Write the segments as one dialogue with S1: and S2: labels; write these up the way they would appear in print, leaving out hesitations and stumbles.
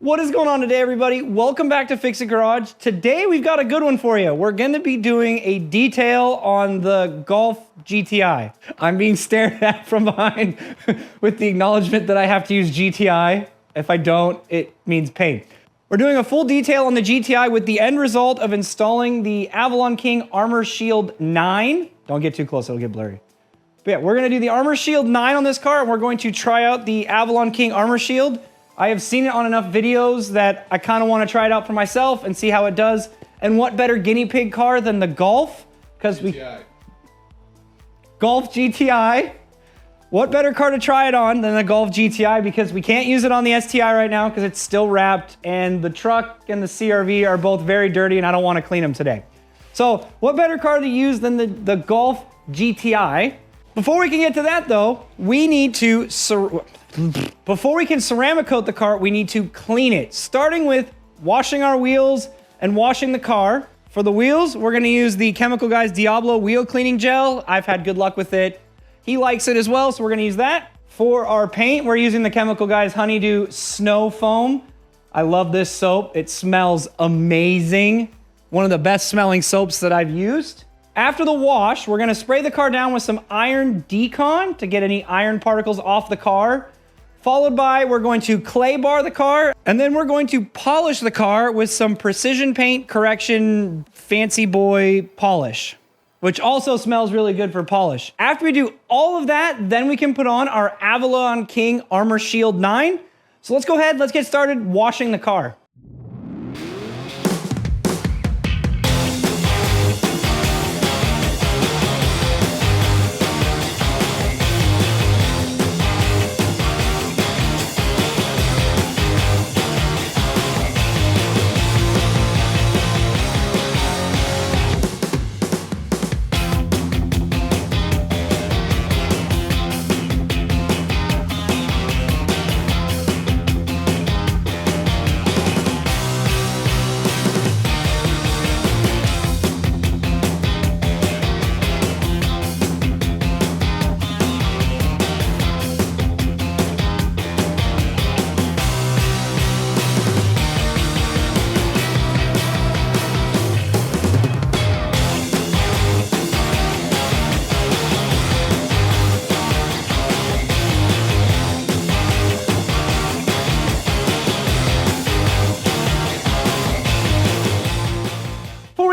S1: What is going on today, everybody? Welcome back to Fix It Garage. Today, we've got a good one for you. We're going to be doing a detail on the Golf GTI. I'm being stared at from behind with the acknowledgement that I have to use GTI. If I don't, it means pain. We're doing a full detail on the GTI with the end result of installing the Avalon King Armor Shield 9. Don't get too close, it'll get blurry. But yeah, we're going to do the Armor Shield 9 on this car, and we're going to try out the Avalon King Armor Shield. I have seen it on enough videos that I kind of want to try it out for myself and see how it does. And what better guinea pig car than the Golf? Because Golf GTI. What better car to try it on than the Golf GTI? Because we can't use it on the STI right now because it's still wrapped, and the truck and the CRV are both very dirty, and I don't want to clean them today. So what better car to use than the Golf GTI? Before we can get to that, though, we need to before we can ceramic coat the car, we need to clean it, starting with washing our wheels and washing the car. For the wheels, we're going to use the Chemical Guys Diablo wheel cleaning gel. I've had good luck with it. He likes it as well, so we're going to use that. For our paint, we're using the Chemical Guys Honeydew Snow Foam. I love this soap. It smells amazing. One of the best smelling soaps that I've used. After the wash, we're going to spray the car down with some iron decon to get any iron particles off the car. Followed by, we're going to clay bar the car, and then we're going to polish the car with some Precision Paint Correction Fancy Boy polish, which also smells really good for polish. After we do all of that, then we can put on our Avalon King Armor Shield 9. So let's go ahead, let's get started washing the car.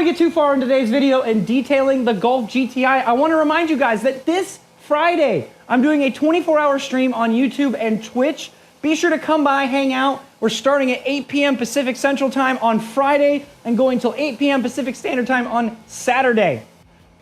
S1: Get too far in today's video and detailing the Golf GTI, I want to remind you guys that this Friday, I'm doing a 24-hour stream on YouTube and Twitch. Be sure to come by, hang out. We're starting at 8 p.m. Pacific Central Time on Friday and going till 8 p.m. Pacific Standard Time on Saturday.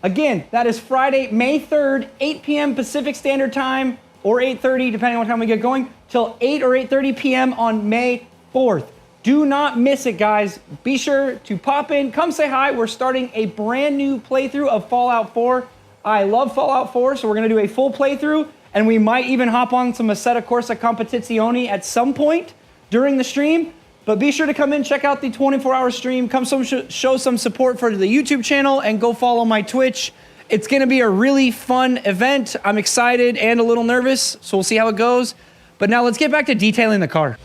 S1: Again, that is Friday, May 3rd, 8 p.m. Pacific Standard Time, or 8:30, depending on what time we get going, till 8 or 8:30 p.m. on May 4th. Do not miss it, guys. Be sure to pop in, come say hi. We're starting a brand new playthrough of Fallout 4. I love Fallout 4, so we're going to do a full playthrough, and we might even hop on some Assetto Corsa Competizione at some point during the stream. But be sure to come in, check out the 24-hour stream, come show some support for the YouTube channel, and go follow my Twitch. It's going to be a really fun event. I'm excited and a little nervous, so we'll see how it goes. But now let's get back to detailing the car.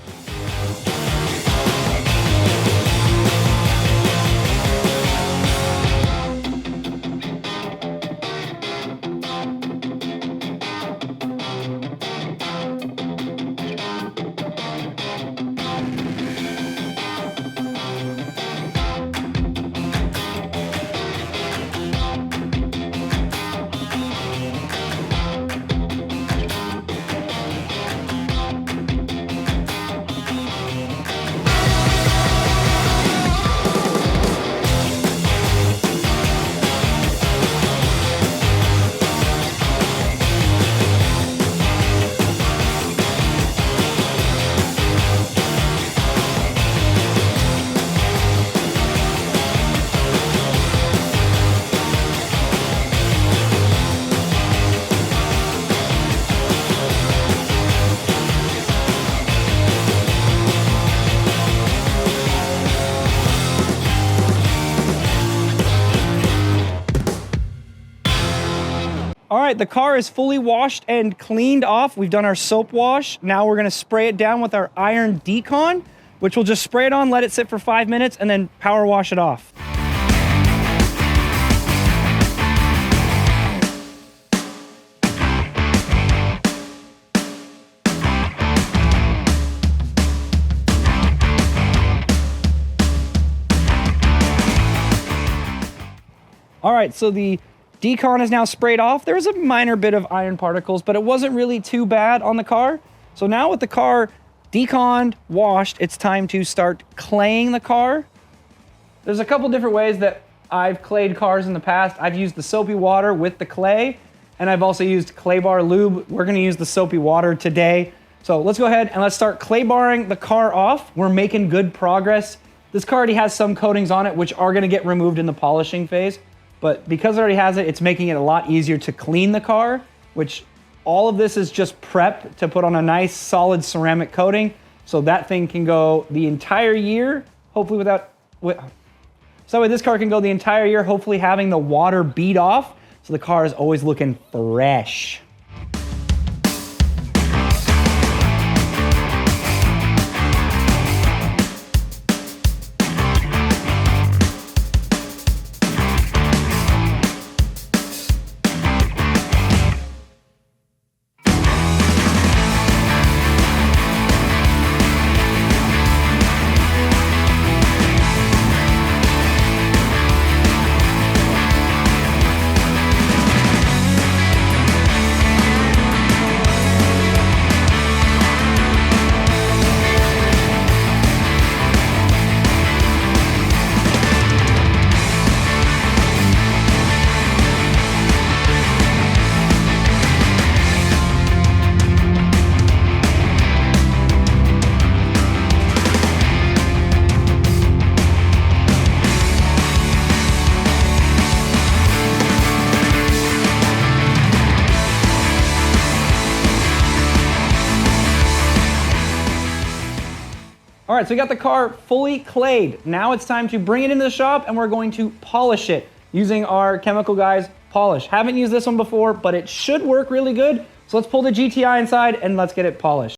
S1: All right, the car is fully washed and cleaned off. We've done our soap wash. Now we're gonna spray it down with our iron decon which we'll just spray it on, let it sit for 5 minutes, and then power wash it off. All right, so the decon is now sprayed off. There was a minor bit of iron particles, but it wasn't really too bad on the car. So now with the car deconned, washed, it's time to start claying the car. There's a couple different ways that I've clayed cars in the past. I've used the soapy water with the clay, and I've also used clay bar lube. We're gonna use the soapy water today. So let's go ahead and let's start clay barring the car off. We're making good progress. This car already has some coatings on it, which are gonna get removed in the polishing phase. But because it already has it, it's making it a lot easier to clean the car, which all of this is just prep to put on a nice solid ceramic coating. So that thing can go the entire year, hopefully so that way this car can go the entire year, hopefully having the water bead off. So the car is always looking fresh. All right, so we got the car fully clayed. Now it's time to bring it into the shop and we're going to polish it using our Chemical Guys polish. Haven't used this one before, but it should work really good. So let's pull the GTI inside and let's get it polished.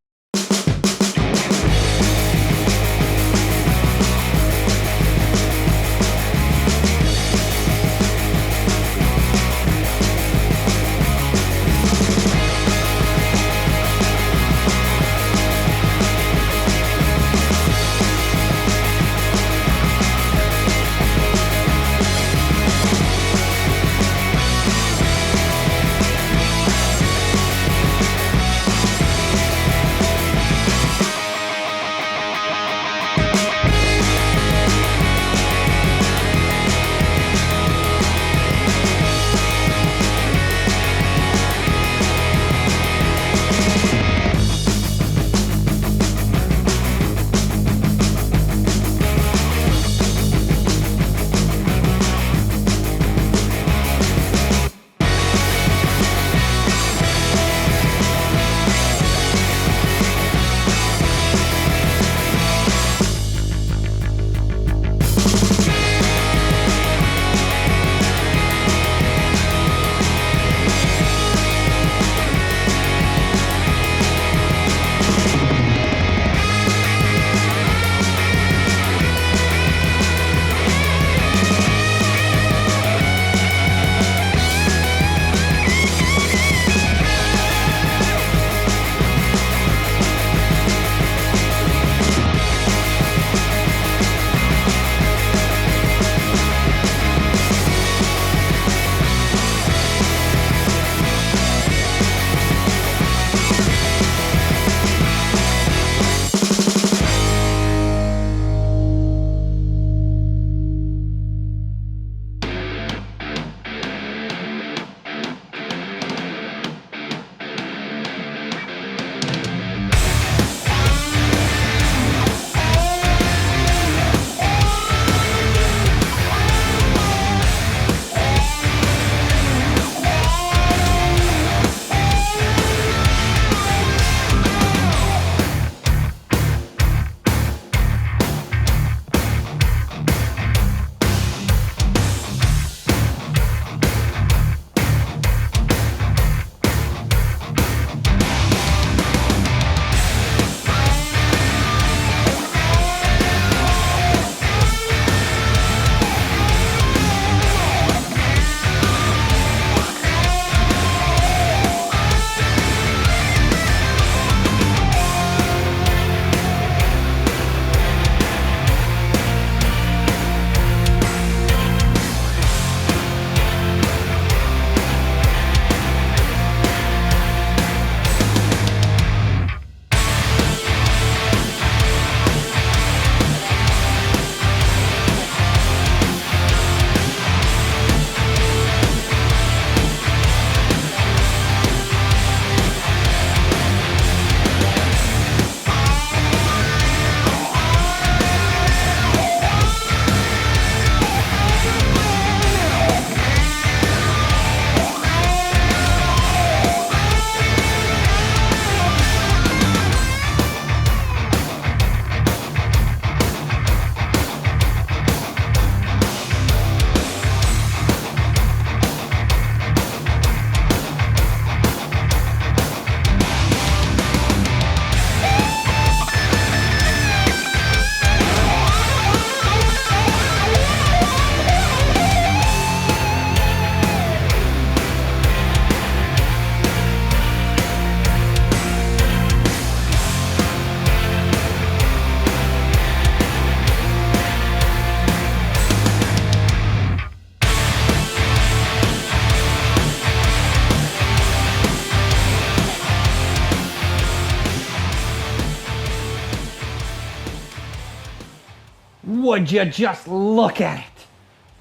S1: Would you just look at it?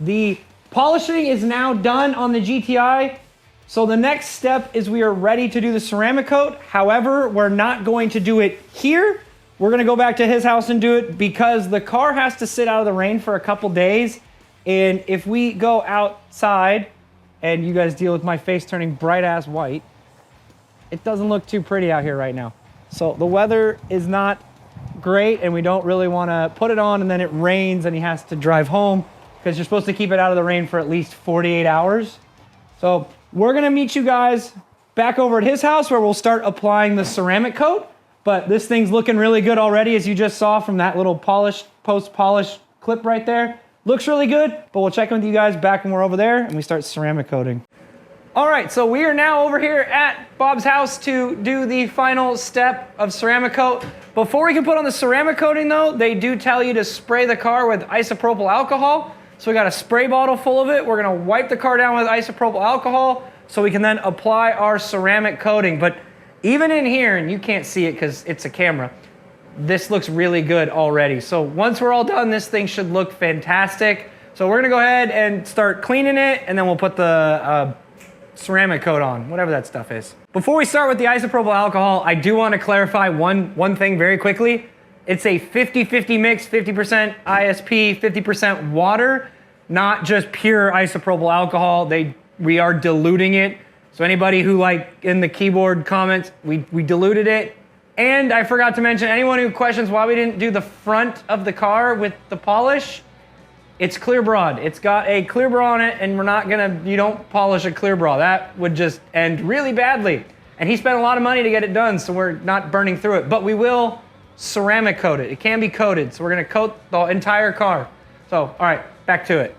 S1: The polishing is now done on the GTI. So the next step is we are ready to do the ceramic coat. However, we're not going to do it here. We're gonna go back to his house and do it because the car has to sit out of the rain for a couple days. And if we go outside and you guys deal with my face turning bright ass white, it doesn't look too pretty out here right now. So the weather is not great and we don't really wanna put it on and then it rains and he has to drive home because you're supposed to keep it out of the rain for at least 48 hours. So we're gonna meet you guys back over at his house where we'll start applying the ceramic coat. But this thing's looking really good already, as you just saw from that little post-polish clip right there. Looks really good, but we'll check in with you guys back when we're over there and we start ceramic coating. All right, so we are now over here at Bob's house to do the final step of ceramic coat. Before we can put on the ceramic coating though, they do tell you to spray the car with isopropyl alcohol. So we got a spray bottle full of it. We're gonna wipe the car down with isopropyl alcohol so we can then apply our ceramic coating. But even in here, and you can't see it because it's a camera, this looks really good already. So once we're all done, this thing should look fantastic. So we're gonna go ahead and start cleaning it and then we'll put the ceramic coat on, whatever that stuff is. Before we start with the isopropyl alcohol, I do want to clarify one thing very quickly. It's a 50-50 mix, 50% ISP, 50% water, not just pure isopropyl alcohol. We are diluting it. So anybody who in the keyboard comments, we diluted it. And I forgot to mention, anyone who questions why we didn't do the front of the car with the polish, it's clear broad. It's got a clear bra on it and you don't polish a clear bra. That would just end really badly. And he spent a lot of money to get it done, so we're not burning through it. But we will ceramic coat it. It can be coated, so we're gonna coat the entire car. So, all right, back to it.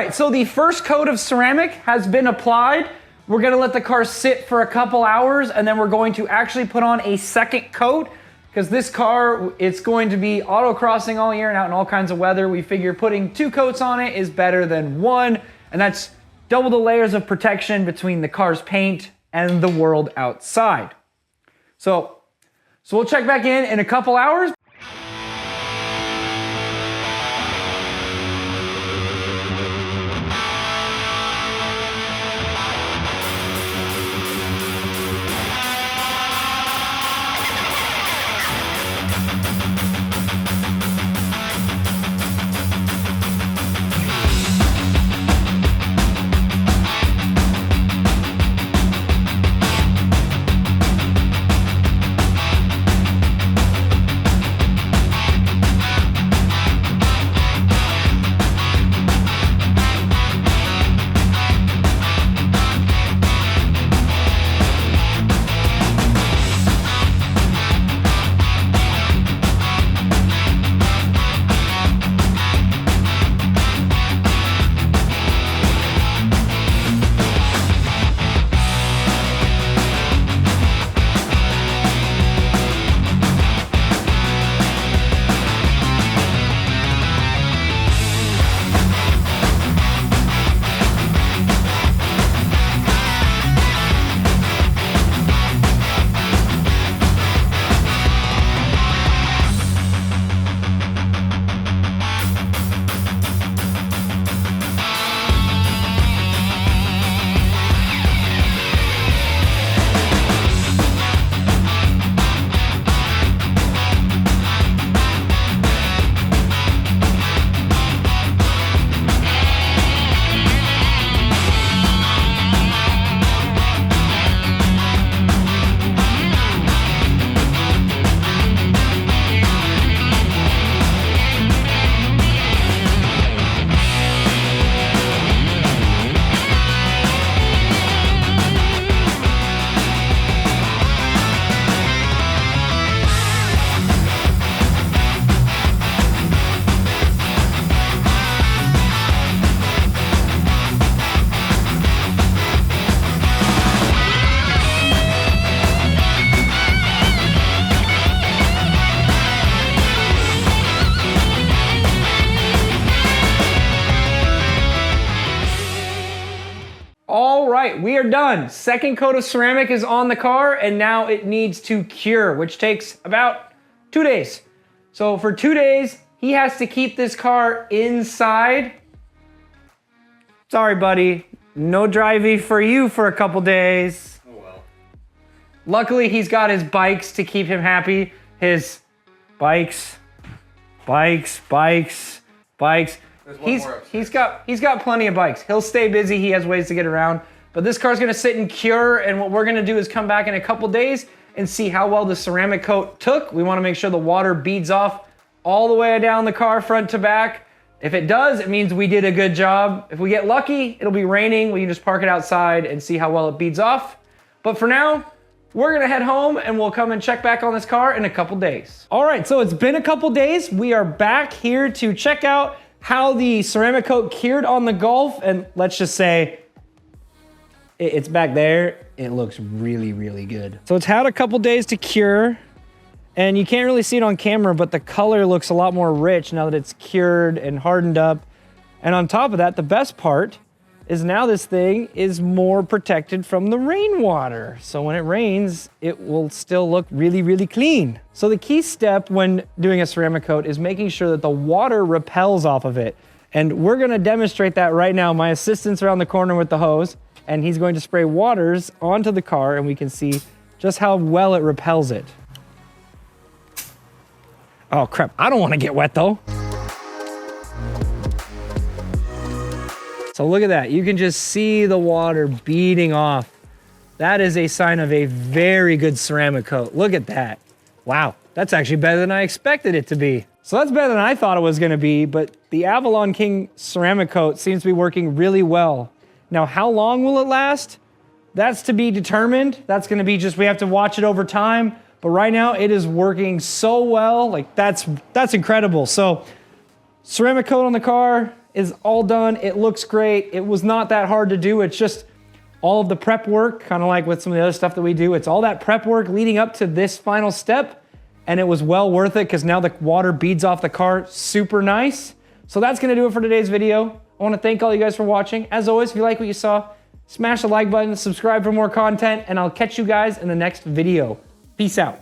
S1: right, so the first coat of ceramic has been applied. We're gonna let the car sit for a couple hours, and then we're going to actually put on a second coat, because this car, it's going to be autocrossing all year and out in all kinds of weather. We figure putting 2 coats on it is better than 1, and that's double the layers of protection between the car's paint and the world outside. So we'll check back in a couple hours. right, we are done. Second coat of ceramic is on the car, and now it needs to cure, which takes about 2 days. So for 2 days, he has to keep this car inside. Sorry, buddy. No drivey for you for a couple days.
S2: Oh well.
S1: Luckily, he's got his bikes to keep him happy. His bikes. He's got plenty of bikes. He'll stay busy. He has ways to get around. But this car's gonna sit and cure, and what we're gonna do is come back in a couple days and see how well the ceramic coat took. We wanna make sure the water beads off all the way down the car, front to back. If it does, it means we did a good job. If we get lucky, it'll be raining. We can just park it outside and see how well it beads off. But for now, we're gonna head home and we'll come and check back on this car in a couple days. All right, so it's been a couple days. We are back here to check out how the ceramic coat cured on the Golf, and let's just say, it's back there. It looks really, really good. So it's had a couple days to cure, and you can't really see it on camera, but the color looks a lot more rich now that it's cured and hardened up. And on top of that, the best part is now this thing is more protected from the rainwater. So when it rains, it will still look really, really clean. So the key step when doing a ceramic coat is making sure that the water repels off of it. And we're gonna demonstrate that right now. My assistant's around the corner with the hose, and he's going to spray waters onto the car, and we can see just how well it repels it. Oh crap, I don't wanna get wet though. So look at that, you can just see the water beading off. That is a sign of a very good ceramic coat. Look at that. Wow, that's actually better than I expected it to be. So that's better than I thought it was gonna be, but the Avalon King ceramic coat seems to be working really well. Now, how long will it last? That's to be determined. That's gonna be just, we have to watch it over time. But right now it is working so well, like that's incredible. So ceramic coat on the car is all done. It looks great. It was not that hard to do. It's just all of the prep work, kind of like with some of the other stuff that we do. It's all that prep work leading up to this final step, and it was well worth it because now the water beads off the car super nice. So that's gonna do it for today's video. I wanna thank all you guys for watching. As always, if you like what you saw, smash the like button, subscribe for more content, and I'll catch you guys in the next video. Peace out.